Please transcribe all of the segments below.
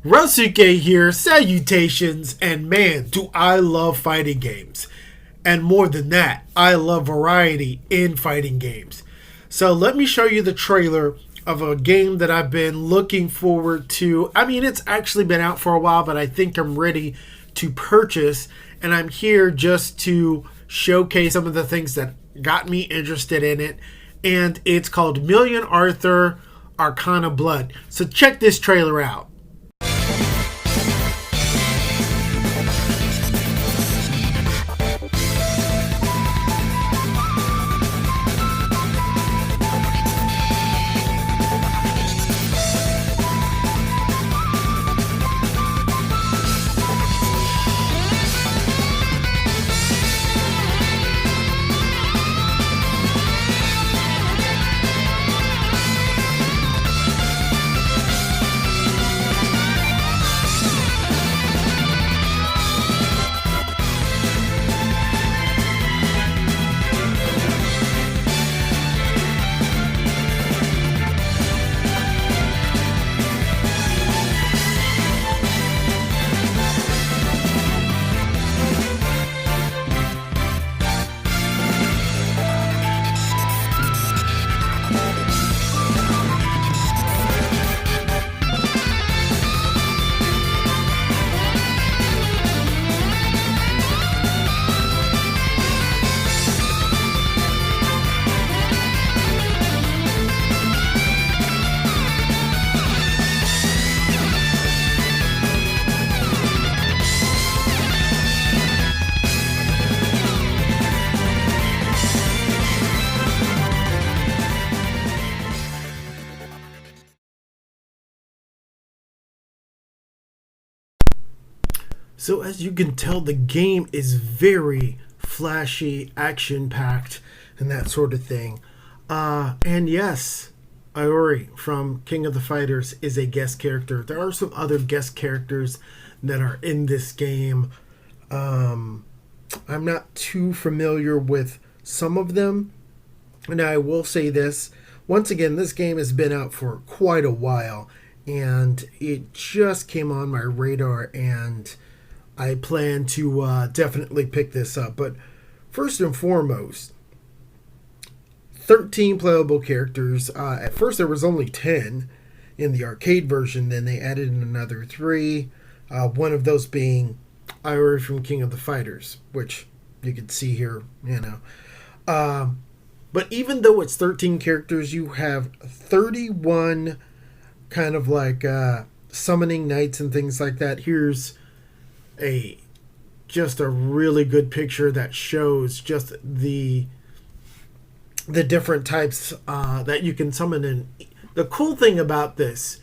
Ryasuke here, salutations, and man, do I love fighting games. And more than that, I love variety in fighting games. So let me show you the trailer of a game that I've been looking forward to. I mean, it's actually been out for a while, but I think I'm ready to purchase. And I'm here just to showcase some of the things that got me interested in it. And it's called Million Arthur Arcana Blood. So check this trailer out. So as you can tell, the game is very flashy, action-packed, and that sort of thing. And yes, Iori from King of the Fighters is a guest character. There are some other guest characters that are in this game. I'm not too familiar with some of them. And I will say this. Once again, this game has been out for quite a while. And it just came on my radar, and I plan to definitely pick this up. But first and foremost, 13 playable characters. At first there was only 10 in the arcade version. Then they added in another 3. One of those being Iori from King of the Fighters, which you can see here, But even though it's 13 characters, you have 31 kind of like summoning knights and things like that. Here's just a really good picture that shows just the different types that you can summon in. The cool thing about this,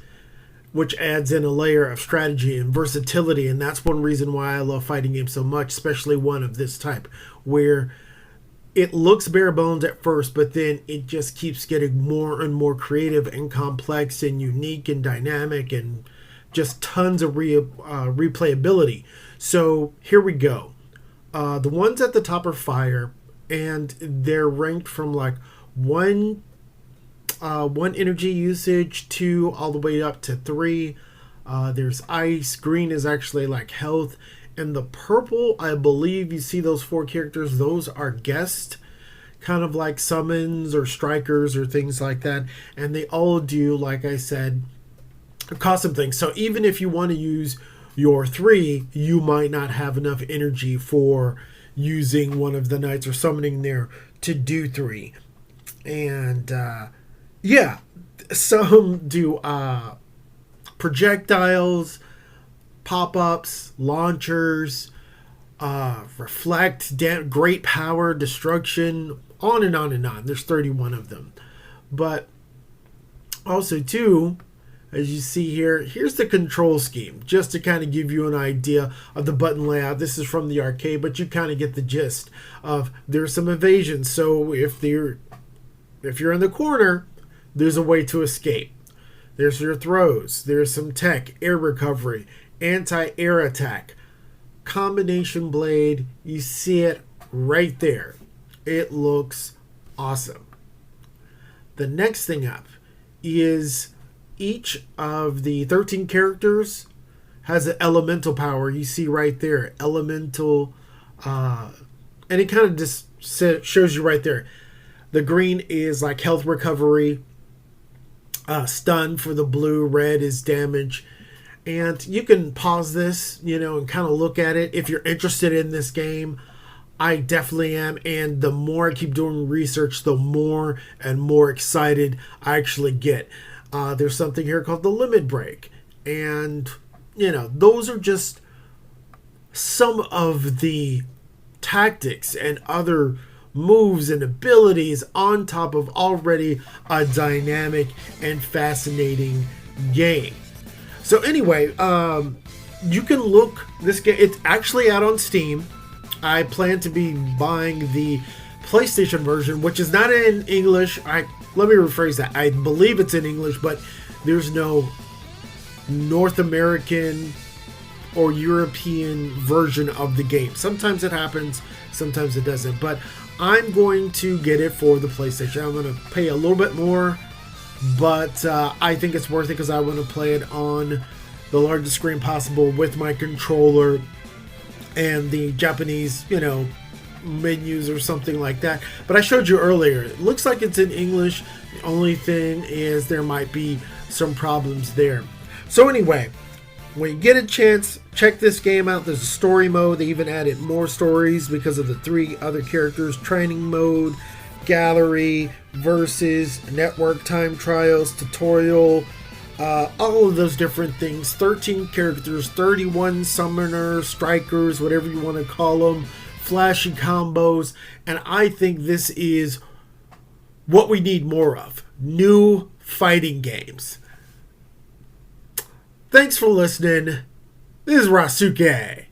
which adds in a layer of strategy and versatility, and that's one reason why I love fighting games so much, especially one of this type, where it looks bare bones at first, but then it just keeps getting more and more creative and complex and unique and dynamic and just tons of replayability. So here we go. The ones at the top are fire, and they're ranked from like one energy usage to all the way up to 3. There's ice. Green is actually like health. And the purple, I believe you see those 4 characters. Those are guest, kind of like summons or strikers or things like that. And they all do, like I said, custom things. So even if you want to use your 3, you might not have enough energy for using one of the knights or summoning there to do 3. And yeah, some do projectiles, pop-ups, launchers, reflect, great power, destruction, on and on and on. There's 31 of them. But also too, as you see here, here's the control scheme, just to kind of give you an idea of the button layout. This is from the arcade, but you kind of get the gist of there's some evasion. So if you're in the corner, there's a way to escape. There's your throws. There's some tech, air recovery, anti-air attack, combination blade. You see it right there. It looks awesome. The next thing up is each of the 13 characters has an elemental power. You see right there, elemental, and it kind of just shows you right there. The green is like health recovery, stun for the blue, red is damage. And you can pause this, and kind of look at it if you're interested in this game. I definitely am, and the more I keep doing research, the more and more excited I actually get. There's something here called the limit break, and those are just some of the tactics and other moves and abilities on top of already a dynamic and fascinating game. So anyway, you can look this game. It's actually out on Steam. I plan to be buying the PlayStation version, which is not in English. Let me rephrase that. I believe it's in English, but there's no North American or European version of the game. Sometimes it happens, sometimes it doesn't. But I'm going to get it for the PlayStation. I'm going to pay a little bit more, but I think it's worth it because I want to play it on the largest screen possible with my controller and the Japanese, menus or something like that. But I showed you earlier, it looks like it's in English. The only thing is there might be some problems there. So anyway, when you get a chance, check this game out. There's a story mode. They even added more stories because of the 3 other characters. Training mode, gallery, versus, network time trials, tutorial, all of those different things. 13 characters, 31 summoners, strikers, whatever you want to call them, flashy combos, and I think this is what we need more of. New fighting games. Thanks for listening. This is Ryasuke.